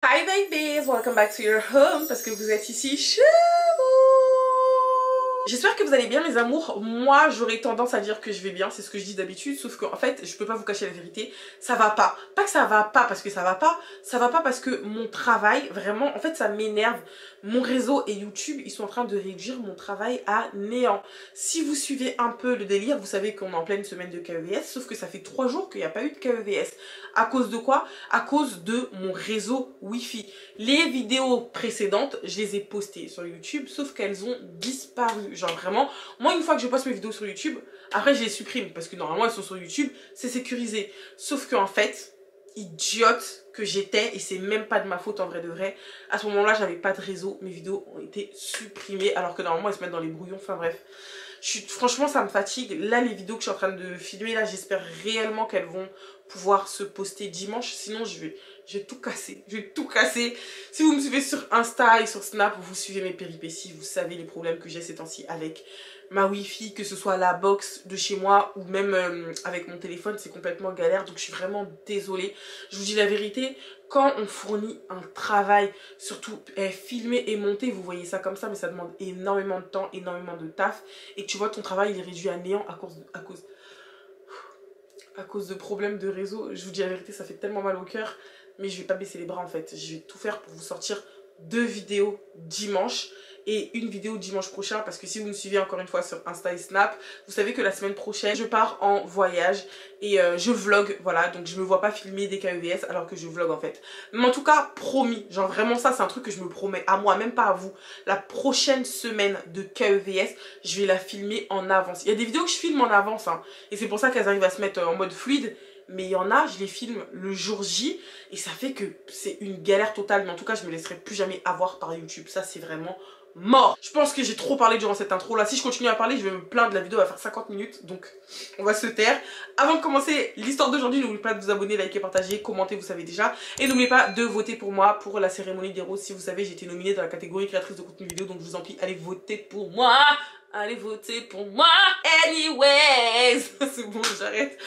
Hi babies, welcome back to your home parce que vous êtes ici chez vous. J'espère que vous allez bien mes amours. Moi j'aurais tendance à dire que je vais bien, c'est ce que je dis d'habitude, sauf qu'en fait je peux pas vous cacher la vérité, ça va pas. Pas que ça va pas parce que ça va pas parce que mon travail, vraiment, en fait ça m'énerve. Mon réseau et YouTube, ils sont en train de réduire mon travail à néant. Si vous suivez un peu le délire, vous savez qu'on est en pleine semaine de KEVS, sauf que ça fait 3 jours qu'il n'y a pas eu de KEVS. À cause de quoi? À cause de mon réseau Wi-Fi. Les vidéos précédentes, je les ai postées sur YouTube, sauf qu'elles ont disparu. Genre vraiment, moi une fois que je poste mes vidéos sur YouTube, après je les supprime, parce que normalement elles sont sur YouTube, c'est sécurisé. Sauf qu'en fait, idiote que j'étais, et c'est même pas de ma faute en vrai de vrai, à ce moment là j'avais pas de réseau, mes vidéos ont été supprimées alors que normalement elles se mettent dans les brouillons, enfin bref. Franchement ça me fatigue. Là les vidéos que je suis en train de filmer là, j'espère réellement qu'elles vont pouvoir se poster dimanche, sinon je vais tout casser, je vais tout casser. Si vous me suivez sur Insta et sur Snap, vous suivez mes péripéties, vous savez les problèmes que j'ai ces temps-ci avec ma Wi-Fi, que ce soit la box de chez moi ou même avec mon téléphone, c'est complètement galère, donc je suis vraiment désolée. Je vous dis la vérité, quand on fournit un travail, surtout filmer et monter, vous voyez ça comme ça, mais ça demande énormément de temps, énormément de taf, et que tu vois ton travail il est réduit à néant à cause de problèmes de réseau. Je vous dis la vérité, ça fait tellement mal au cœur, mais je vais pas baisser les bras en fait. Je vais tout faire pour vous sortir 2 vidéos dimanche et une vidéo dimanche prochain, parce que si vous me suivez encore une fois sur Insta et Snap, vous savez que la semaine prochaine je pars en voyage et je vlog, voilà, donc je me vois pas filmer des KEVS alors que je vlog en fait. Mais en tout cas promis, genre vraiment ça c'est un truc que je me promets à moi, même pas à vous. La prochaine semaine de KEVS, je vais la filmer en avance. Il y a des vidéos que je filme en avance hein, et c'est pour ça qu'elles arrivent à se mettre en mode fluide. Mais il y en a, je les filme le jour J et ça fait que c'est une galère totale. Mais en tout cas, je me laisserai plus jamais avoir par YouTube. Ça, c'est vraiment mort. Je pense que j'ai trop parlé durant cette intro là. Si je continue à parler, je vais me plaindre. La vidéo va faire 50 minutes. Donc, on va se taire. Avant de commencer l'histoire d'aujourd'hui, n'oubliez pas de vous abonner, liker, partager, commenter, vous savez déjà. Et n'oubliez pas de voter pour moi pour la cérémonie des roses. Si vous savez, j'ai été nominée dans la catégorie créatrice de contenu vidéo. Donc, je vous en prie, allez voter pour moi. Allez voter pour moi. Anyways. C'est bon, j'arrête.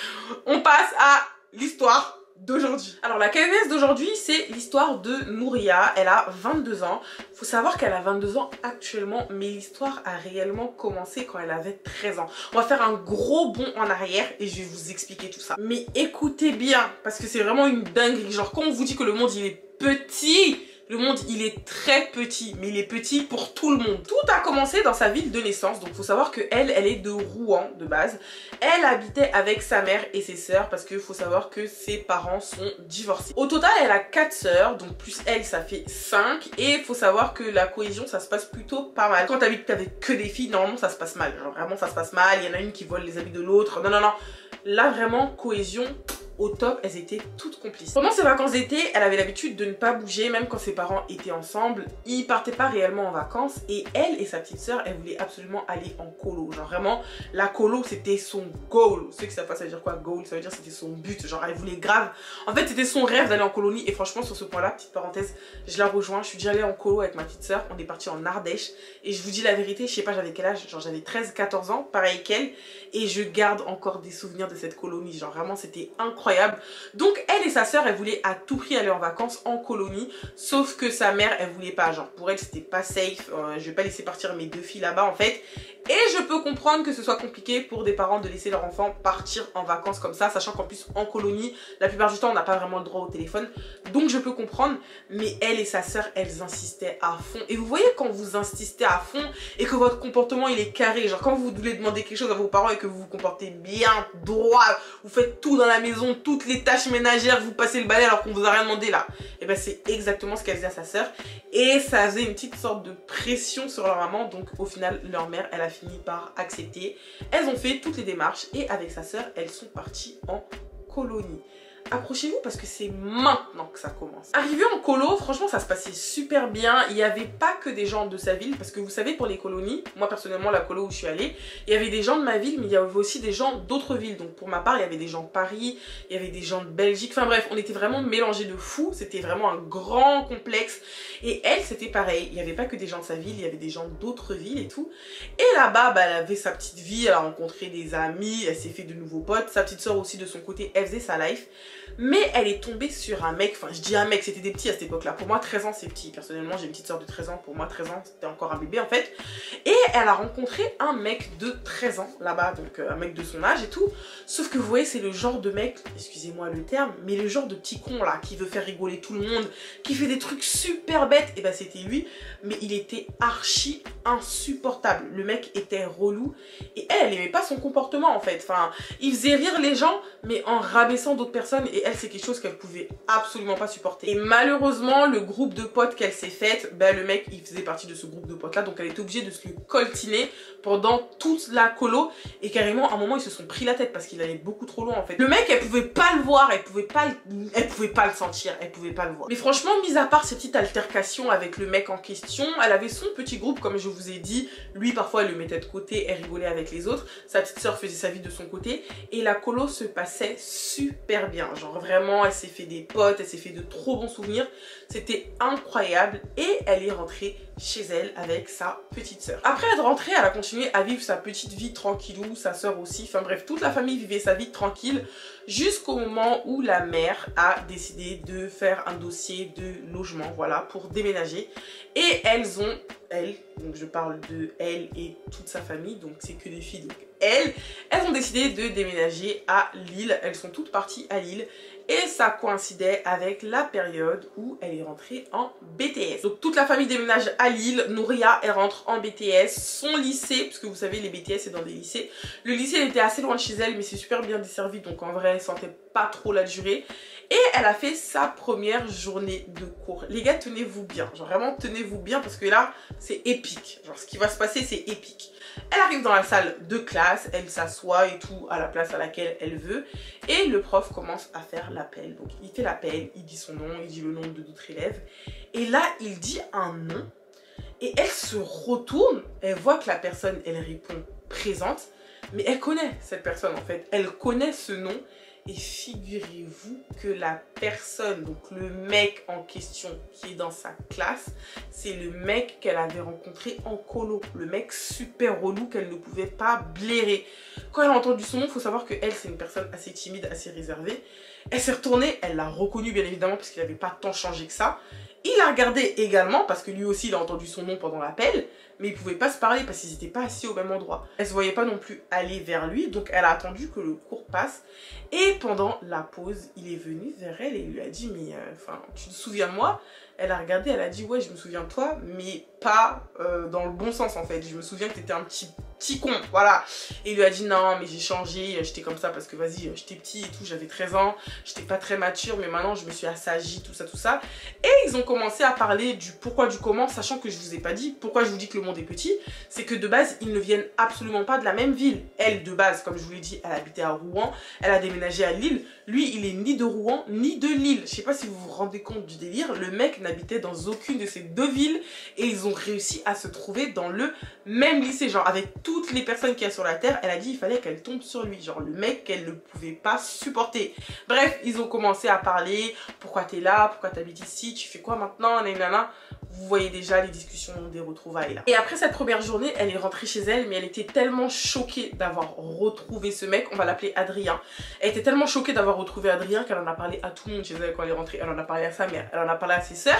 On passe à l'histoire d'aujourd'hui. Alors la KEVS d'aujourd'hui, c'est l'histoire de Nouria. Elle a 22 ans. Faut savoir qu'elle a 22 ans actuellement, mais l'histoire a réellement commencé quand elle avait 13 ans. On va faire un gros bond en arrière et je vais vous expliquer tout ça. Mais écoutez bien, parce que c'est vraiment une dinguerie. Genre quand on vous dit que le monde il est petit, le monde il est très petit, mais il est petit pour tout le monde. Tout a commencé dans sa ville de naissance, donc faut savoir que elle est de Rouen de base. Elle habitait avec sa mère et ses sœurs parce que faut savoir que ses parents sont divorcés. Au total elle a 4 sœurs, donc plus elle ça fait 5, et faut savoir que la cohésion ça se passe plutôt pas mal. Quand t'habites avec que des filles, normalement ça se passe mal, genre vraiment ça se passe mal, il y en a une qui vole les habits de l'autre, non. Là vraiment cohésion au top, elles étaient toutes complices. Pendant ses vacances d'été, elle avait l'habitude de ne pas bouger, même quand ses parents étaient ensemble. Ils partaient pas réellement en vacances et elle et sa petite sœur, elles voulaient absolument aller en colo. Genre vraiment, la colo c'était son goal. Ceux qui savent pas ça veut dire quoi goal, ça veut dire c'était son but. Genre elle voulait grave. En fait c'était son rêve d'aller en colonie et franchement sur ce point là, petite parenthèse, je la rejoins. Je suis déjà allée en colo avec ma petite sœur, on est parti en Ardèche et je vous dis la vérité, je sais pas j'avais quel âge, genre j'avais 13-14 ans, pareil qu'elle, et je garde encore des souvenirs de cette colonie. Genre vraiment c'était incroyable. Donc elle et sa sœur elles voulaient à tout prix aller en vacances en colonie, sauf que sa mère elle voulait pas, genre pour elle c'était pas safe, je vais pas laisser partir mes 2 filles là-bas en fait. Et je peux comprendre que ce soit compliqué pour des parents de laisser leur enfant partir en vacances comme ça, sachant qu'en plus en colonie la plupart du temps on n'a pas vraiment le droit au téléphone, donc je peux comprendre. Mais elle et sa sœur elles insistaient à fond, et vous voyez quand vous insistez à fond et que votre comportement il est carré, genre quand vous voulez demander quelque chose à vos parents et que vous vous comportez bien, droit, vous faites tout dans la maison, toutes les tâches ménagères, vous passez le balai alors qu'on vous a rien demandé là, et ben c'est exactement ce qu'elle faisait à sa sœur, et ça faisait une petite sorte de pression sur leur maman. Donc au final leur mère elle a fini par accepter, elles ont fait toutes les démarches et avec sa sœur elles sont parties en colonie. Approchez-vous parce que c'est maintenant que ça commence. Arrivé en colo, franchement ça se passait super bien. Il n'y avait pas que des gens de sa ville, parce que vous savez pour les colonies, moi personnellement la colo où je suis allée, il y avait des gens de ma ville mais il y avait aussi des gens d'autres villes. Donc pour ma part il y avait des gens de Paris, il y avait des gens de Belgique, enfin bref on était vraiment mélangés de fous. C'était vraiment un grand complexe. Et elle c'était pareil, il n'y avait pas que des gens de sa ville, il y avait des gens d'autres villes et tout. Et là-bas bah, elle avait sa petite vie, elle a rencontré des amis, elle s'est fait de nouveaux potes. Sa petite soeur aussi de son côté elle faisait sa life. Mais elle est tombée sur un mec, enfin je dis un mec, c'était des petits à cette époque-là. Pour moi 13 ans c'est petit, personnellement j'ai une petite soeur de 13 ans, pour moi 13 ans c'était encore un bébé en fait. Et elle a rencontré un mec de 13 ans là-bas, donc un mec de son âge et tout. Sauf que vous voyez c'est le genre de mec, excusez-moi le terme, mais le genre de petit con là, qui veut faire rigoler tout le monde, qui fait des trucs super bêtes, et ben c'était lui. Mais il était archi insupportable, le mec était relou. Et elle aimait pas son comportement en fait, enfin il faisait rire les gens mais en rabaissant d'autres personnes, et elle c'est quelque chose qu'elle pouvait absolument pas supporter. Et malheureusement le groupe de potes qu'elle s'est faite, ben le mec il faisait partie de ce groupe de potes là, donc elle était obligée de se le coltiner pendant toute la colo, et carrément à un moment ils se sont pris la tête parce qu'il allait beaucoup trop loin en fait. Le mec elle pouvait pas le voir, elle pouvait pas le sentir, elle pouvait pas le voir. Mais franchement mis à part ces petites altercations avec le mec en question, elle avait son petit groupe comme je vous ai dit, lui parfois elle le mettait de côté, elle rigolait avec les autres, sa petite soeur faisait sa vie de son côté, et la colo se passait super bien, genre vraiment elle s'est fait des potes, elle s'est fait de trop bons souvenirs, c'était incroyable, et elle est rentrée chez elle avec sa petite soeur. Après être rentrée, elle a continué à vivre sa petite vie tranquillou, sa soeur aussi, enfin bref, toute la famille vivait sa vie tranquille jusqu'au moment où la mère a décidé de faire un dossier de logement, voilà, pour déménager. Et elles, donc je parle de elle et toute sa famille, donc c'est que des filles, donc elles ont décidé de déménager à Lille, elles sont toutes parties à Lille. Et ça coïncidait avec la période où elle est rentrée en BTS. Donc toute la famille déménage à Lille, Nouria elle rentre en BTS, son lycée, parce que vous savez les BTS c'est dans des lycées. Le lycée elle était assez loin de chez elle mais c'est super bien desservi, donc en vrai elle sentait pas trop la durée. Et elle a fait sa première journée de cours. Les gars tenez-vous bien, genre vraiment tenez-vous bien parce que là c'est épique. Genre ce qui va se passer c'est épique. Elle arrive dans la salle de classe, elle s'assoit et tout à la place à laquelle elle veut. Et le prof commence à faire l'appel. Donc il fait l'appel, il dit son nom, il dit le nom de d'autres élèves. Et là il dit un nom. Et elle se retourne, elle voit que la personne, elle répond présente. Mais elle connaît cette personne en fait, elle connaît ce nom. Et figurez-vous que la personne, donc le mec en question qui est dans sa classe, c'est le mec qu'elle avait rencontré en colo. Le mec super relou qu'elle ne pouvait pas blairer. Quand elle a entendu son nom, il faut savoir que elle c'est une personne assez timide, assez réservée. Elle s'est retournée, elle l'a reconnu bien évidemment parce qu'il n'avait pas tant changé que ça. Il a regardé également parce que lui aussi il a entendu son nom pendant l'appel, mais ils pouvaient pas se parler parce qu'ils n'étaient pas assis au même endroit. Elle se voyait pas non plus aller vers lui, donc elle a attendu que le cours passe. Et pendant la pause, il est venu vers elle et il lui a dit mais enfin tu te souviens de moi? Elle a regardé, elle a dit ouais je me souviens de toi, mais pas dans le bon sens en fait. Je me souviens que t'étais un petit con, voilà. Et il lui a dit non mais j'ai changé, j'étais comme ça parce que vas-y j'étais petit et tout, j'avais 13 ans, j'étais pas très mature mais maintenant je me suis assagie, tout ça. Et ils ont commencé à parler du pourquoi du comment, sachant que je vous ai pas dit pourquoi je vous dis que le monde est petit, c'est que de base ils ne viennent absolument pas de la même ville. Elle de base comme je vous l'ai dit elle habitait à Rouen, elle a déménagé à Lille, lui il est ni de Rouen ni de Lille. Je sais pas si vous vous rendez compte du délire, le mec n'habitait dans aucune de ces deux villes et ils ont réussi à se trouver dans le même lycée, genre avec toutes les personnes qu'il y a sur la terre, elle a dit il fallait qu'elle tombe sur lui, genre le mec qu'elle ne pouvait pas supporter. Bref, ils ont commencé à parler, pourquoi t'es là, pourquoi t'habites ici, tu fais quoi maintenant, nanana. Vous voyez déjà les discussions des retrouvailles là. Et après cette première journée, elle est rentrée chez elle, mais elle était tellement choquée d'avoir retrouvé ce mec, on va l'appeler Adrien. Elle était tellement choquée d'avoir retrouvé Adrien qu'elle en a parlé à tout le monde chez elle quand elle est rentrée. Elle en a parlé à sa mère, elle en a parlé à ses sœurs.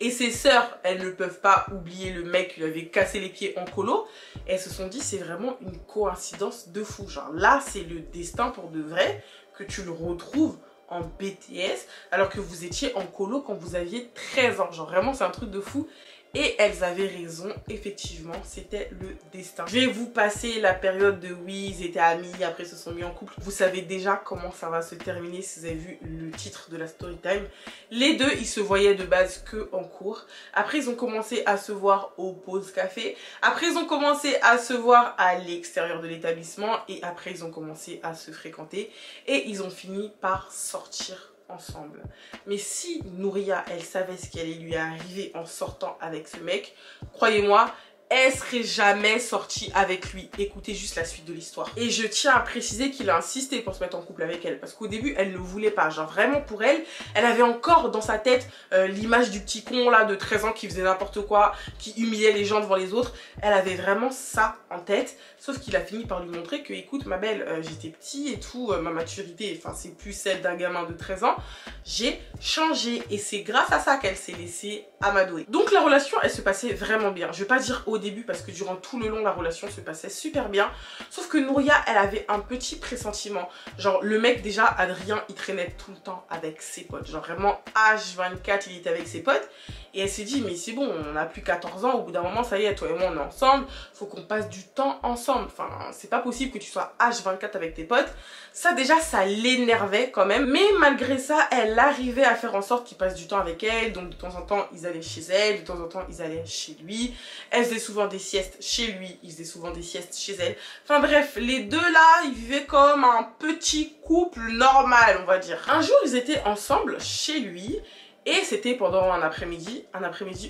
Et ses sœurs, elles ne peuvent pas oublier le mec qui lui avait cassé les pieds en colo. Et elles se sont dit c'est vraiment une coïncidence de fou. Genre là c'est le destin pour de vrai que tu le retrouves en BTS alors que vous étiez en colo quand vous aviez 13 ans. Genre vraiment c'est un truc de fou. Et elles avaient raison, effectivement, c'était le destin. Je vais vous passer la période de oui, ils étaient amis, après ils se sont mis en couple. Vous savez déjà comment ça va se terminer si vous avez vu le titre de la story time. Les deux, ils se voyaient de base que en cours. Après, ils ont commencé à se voir aux pauses café. Après, ils ont commencé à se voir à l'extérieur de l'établissement. Et après, ils ont commencé à se fréquenter. Et ils ont fini par sortir ensemble. Mais si Nouria elle savait ce qui allait lui arriver en sortant avec ce mec, croyez-moi elle serait jamais sortie avec lui. Écoutez juste la suite de l'histoire. Et je tiens à préciser qu'il a insisté pour se mettre en couple avec elle. Parce qu'au début, elle ne voulait pas. Genre vraiment pour elle, elle avait encore dans sa tête l'image du petit con là de 13 ans qui faisait n'importe quoi, qui humiliait les gens devant les autres. Elle avait vraiment ça en tête. Sauf qu'il a fini par lui montrer que, écoute ma belle, j'étais petit et tout, ma maturité, enfin c'est plus celle d'un gamin de 13 ans. J'ai changé et c'est grâce à ça qu'elle s'est laissée amadouer. Donc la relation, elle se passait vraiment bien. Je vais pas dire au début parce que durant tout le long la relation se passait super bien. Sauf que Nouria, elle avait un petit pressentiment. Genre le mec déjà, Adrien, il traînait tout le temps avec ses potes. Genre vraiment H24, il était avec ses potes. Et elle s'est dit mais c'est bon, on a plus 14 ans, au bout d'un moment ça y est, toi et moi on est ensemble, faut qu'on passe du temps ensemble. Enfin c'est pas possible que tu sois H24 avec tes potes. Ça déjà ça l'énervait quand même. Mais malgré ça, elle arrivait à faire en sorte qu'il passe du temps avec elle. Donc de temps en temps ils allaient chez elle, de temps en temps ils allaient chez lui. Elle faisait souvent des siestes chez lui, il faisait souvent des siestes chez elle. Enfin bref, les deux là, ils vivaient comme un petit couple normal on va dire. Un jour ils étaient ensemble chez lui. Et c'était pendant un après-midi,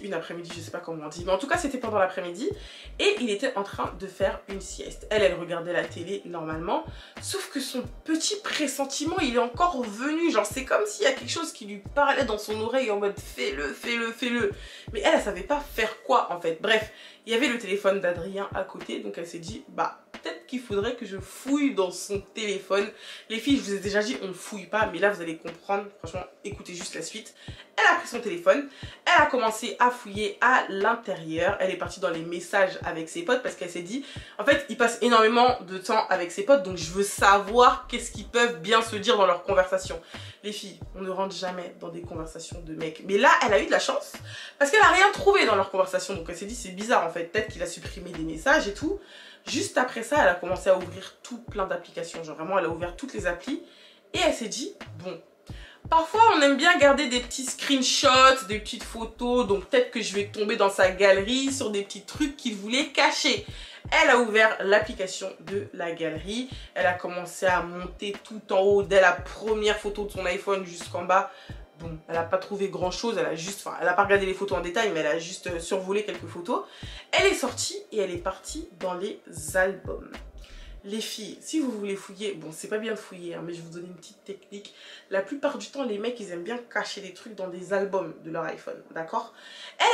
une après-midi, je sais pas comment on dit, mais en tout cas c'était pendant l'après-midi. Et il était en train de faire une sieste. Elle regardait la télé normalement, sauf que son petit pressentiment, il est encore venu. Genre c'est comme s'il y a quelque chose qui lui parlait dans son oreille en mode fais-le, fais-le, fais-le. Mais elle savait pas faire quoi en fait. Bref, il y avait le téléphone d'Adrien à côté, donc elle s'est dit, bah peut-être qu'il faudrait que je fouille dans son téléphone. Les filles, je vous ai déjà dit, on ne fouille pas, mais là vous allez comprendre. Franchement, écoutez juste la suite. Elle a pris son téléphone, elle a commencé à fouiller à l'intérieur. Elle est partie dans les messages avec ses potes parce qu'elle s'est dit, en fait, il passe énormément de temps avec ses potes, donc je veux savoir qu'est-ce qu'ils peuvent bien se dire dans leur conversation. Les filles, on ne rentre jamais dans des conversations de mecs. Mais là, elle a eu de la chance parce qu'elle n'a rien trouvé dans leur conversation. Donc elle s'est dit, c'est bizarre en fait, peut-être qu'il a supprimé des messages et tout. Juste après ça, elle a commencé à ouvrir tout plein d'applications. Genre vraiment, elle a ouvert toutes les applis et elle s'est dit, bon, parfois on aime bien garder des petits screenshots, des petites photos, donc peut-être que je vais tomber dans sa galerie sur des petits trucs qu'il voulait cacher. Elle a ouvert l'application de la galerie, elle a commencé à monter tout en haut dès la première photo de son iPhone jusqu'en bas. Bon, elle n'a pas trouvé grand chose, elle n'a pas regardé les photos en détail, mais elle a juste survolé quelques photos. Elle est sortie et elle est partie dans les albums. Les filles, si vous voulez fouiller, bon c'est pas bien de fouiller hein, mais je vais vous donner une petite technique. La plupart du temps les mecs ils aiment bien cacher des trucs dans des albums de leur iPhone, d'accord?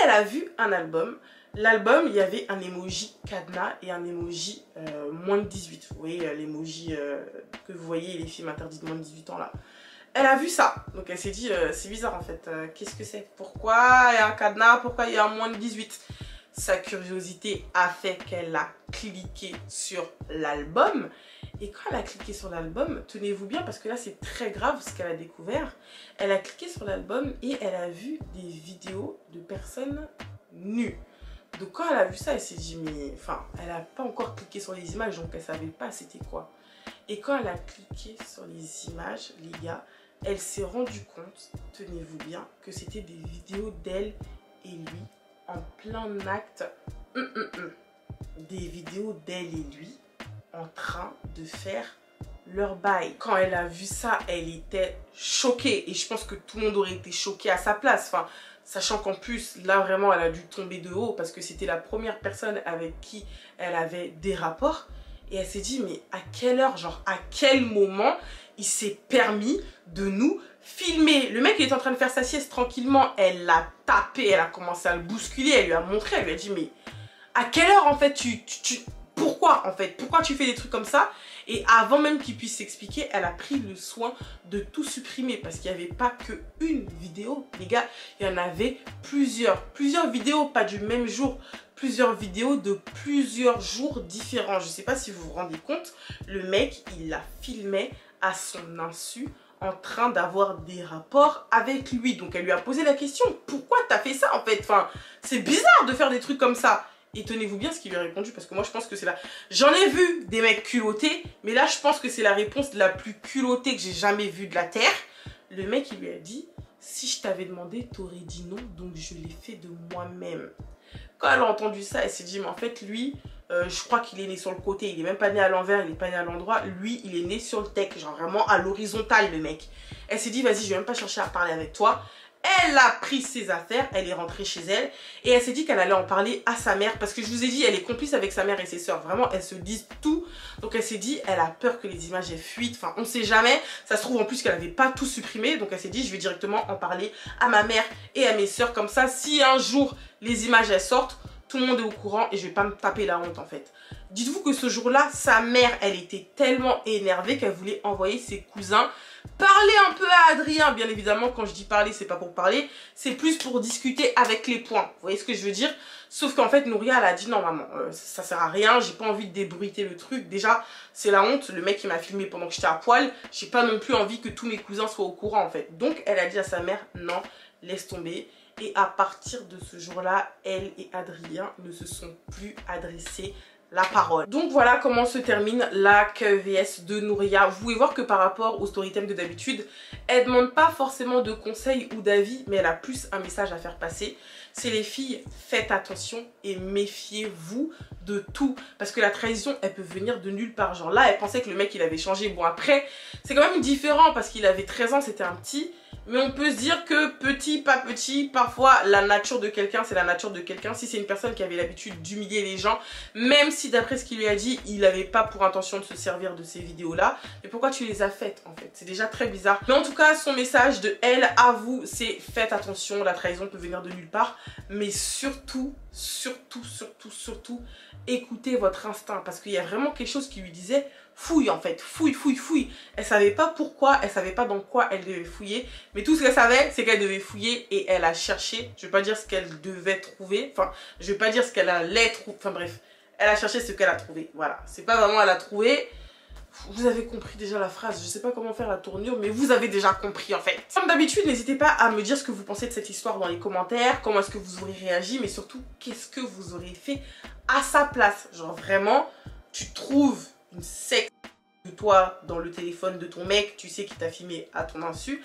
Elle a vu un album. L'album, il y avait un emoji cadenas et un emoji moins de 18. Vous voyez l'emoji que vous voyez les films interdits de moins de 18 ans là. Elle a vu ça, donc elle s'est dit c'est bizarre en fait, qu'est-ce que c'est? Pourquoi il y a un cadenas? Pourquoi il y a un moins de 18? Sa curiosité a fait qu'elle a cliqué sur l'album. Et quand elle a cliqué sur l'album, tenez-vous bien parce que là c'est très grave ce qu'elle a découvert. Elle a cliqué sur l'album et elle a vu des vidéos de personnes nues. Donc quand elle a vu ça, elle s'est dit mais... Enfin, elle n'a pas encore cliqué sur les images donc elle ne savait pas c'était quoi. Et quand elle a cliqué sur les images, les gars, elle s'est rendue compte, tenez-vous bien, que c'était des vidéos d'elle et lui en plein acte, des vidéos d'elle et lui en train de faire leur bail. Quand elle a vu ça, elle était choquée et je pense que tout le monde aurait été choqué à sa place. Enfin, sachant qu'en plus, là vraiment, elle a dû tomber de haut parce que c'était la première personne avec qui elle avait des rapports. Et elle s'est dit, mais à quelle heure, genre à quel moment il s'est permis de nous filmer? Le mec il est en train de faire sa sieste tranquillement, elle l'a tapé, elle a commencé à le bousculer, elle lui a montré, elle lui a dit mais à quelle heure en fait pourquoi en fait, pourquoi tu fais des trucs comme ça? Et avant même qu'il puisse s'expliquer, elle a pris le soin de tout supprimer parce qu'il n'y avait pas qu'une vidéo, les gars, il y en avait plusieurs vidéos, pas du même jour, plusieurs vidéos de plusieurs jours différents. Je ne sais pas si vous vous rendez compte, le mec il la filmait à son insu en train d'avoir des rapports avec lui. Donc elle lui a posé la question, pourquoi t'as fait ça en fait? Enfin, c'est bizarre de faire des trucs comme ça. Et tenez-vous bien ce qu'il lui a répondu parce que moi je pense que c'est la... J'en ai vu des mecs culottés, mais là je pense que c'est la réponse la plus culottée que j'ai jamais vue de la terre. Le mec il lui a dit, si je t'avais demandé t'aurais dit non, donc je l'ai fait de moi-même. Quand elle a entendu ça, elle s'est dit mais en fait lui, je crois qu'il est né sur le côté, il est même pas né à l'envers, il est pas né à l'endroit, lui il est né sur le tech, genre vraiment à l'horizontale le mec. Elle s'est dit vas-y je vais même pas chercher à parler avec toi. Elle a pris ses affaires, elle est rentrée chez elle et elle s'est dit qu'elle allait en parler à sa mère parce que je vous ai dit, elle est complice avec sa mère et ses soeurs. Vraiment, elles se disent tout. Donc elle s'est dit, elle a peur que les images aient fuitent. Enfin, on ne sait jamais. Ça se trouve en plus qu'elle n'avait pas tout supprimé. Donc elle s'est dit, je vais directement en parler à ma mère et à mes soeurs. Comme ça, si un jour les images elles sortent, tout le monde est au courant et je vais pas me taper la honte en fait. Dites-vous que ce jour-là, sa mère, elle était tellement énervée qu'elle voulait envoyer ses cousins parler un peu à Adrien. Bien évidemment, quand je dis parler, c'est pas pour parler, c'est plus pour discuter avec les points. Vous voyez ce que je veux dire? Sauf qu'en fait, Nouria, elle a dit non maman, ça sert à rien, j'ai pas envie de débruiter le truc. Déjà, c'est la honte, le mec il m'a filmé pendant que j'étais à poil, j'ai pas non plus envie que tous mes cousins soient au courant en fait. Donc elle a dit à sa mère, non, laisse tomber. Et à partir de ce jour-là, elle et Adrien ne se sont plus adressés la parole. Donc voilà comment se termine la KEVS de Nouria. Vous pouvez voir que par rapport au storytime de d'habitude, elle demande pas forcément de conseils ou d'avis, mais elle a plus un message à faire passer. C'est les filles, faites attention et méfiez-vous de tout. Parce que la trahison, elle peut venir de nulle part. Genre là, elle pensait que le mec, il avait changé. Bon après, c'est quand même différent parce qu'il avait 13 ans, c'était un petit. Mais on peut se dire que petit, pas petit, parfois la nature de quelqu'un, c'est la nature de quelqu'un. Si c'est une personne qui avait l'habitude d'humilier les gens, même si d'après ce qu'il lui a dit, il n'avait pas pour intention de se servir de ces vidéos-là, mais pourquoi tu les as faites en fait? C'est déjà très bizarre. Mais en tout cas, son message de elle à vous, c'est faites attention, la trahison peut venir de nulle part. Mais surtout, écoutez votre instinct. Parce qu'il y a vraiment quelque chose qui lui disait... fouille en fait, fouille. Elle savait pas pourquoi, elle savait pas dans quoi elle devait fouiller, mais tout ce qu'elle savait, c'est qu'elle devait fouiller et elle a cherché. Je vais pas dire ce qu'elle devait trouver, enfin, je vais pas dire ce qu'elle allait trouver, enfin bref, elle a cherché ce qu'elle a trouvé, voilà. C'est pas vraiment elle a trouvé, vous avez compris déjà la phrase, je sais pas comment faire la tournure, mais vous avez déjà compris en fait. Comme d'habitude, n'hésitez pas à me dire ce que vous pensez de cette histoire dans les commentaires, comment est-ce que vous aurez réagi, mais surtout, qu'est-ce que vous aurez fait à sa place. Genre vraiment, tu trouves une secte de toi dans le téléphone de ton mec, tu sais qu'il t'a filmé à ton insu,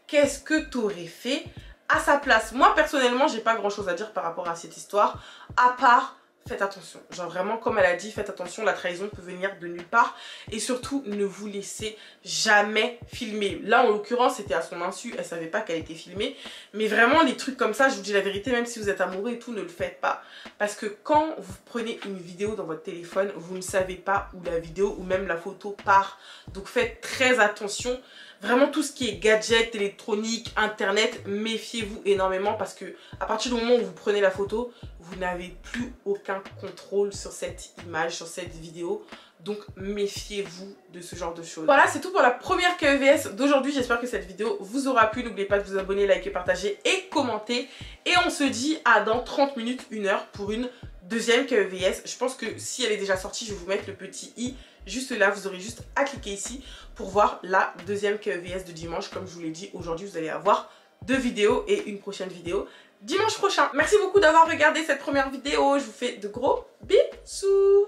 qu'est-ce que tu aurais fait à sa place? Moi personnellement, j'ai pas grand chose à dire par rapport à cette histoire, à part faites attention. Genre vraiment, comme elle a dit, faites attention, la trahison peut venir de nulle part. Et surtout, ne vous laissez jamais filmer. Là, en l'occurrence, c'était à son insu, elle savait pas qu'elle était filmée. Mais vraiment, les trucs comme ça, je vous dis la vérité, même si vous êtes amoureux et tout, ne le faites pas. Parce que quand vous prenez une vidéo dans votre téléphone, vous ne savez pas où la vidéo ou même la photo part. Donc faites très attention. Vraiment tout ce qui est gadget, électronique, internet, méfiez-vous énormément parce que à partir du moment où vous prenez la photo, vous n'avez plus aucun contrôle sur cette image, sur cette vidéo. Donc méfiez-vous de ce genre de choses. Voilà, c'est tout pour la première KEVS d'aujourd'hui. J'espère que cette vidéo vous aura plu. N'oubliez pas de vous abonner, liker, partager et commenter. Et on se dit à dans 30 minutes, 1 heure pour une deuxième KEVS. Je pense que si elle est déjà sortie, je vais vous mettre le petit i juste là. Vous aurez juste à cliquer ici pour voir la deuxième KEVS de dimanche. Comme je vous l'ai dit, aujourd'hui vous allez avoir 2 vidéos et une prochaine vidéo dimanche prochain. Merci beaucoup d'avoir regardé cette première vidéo. Je vous fais de gros bisous.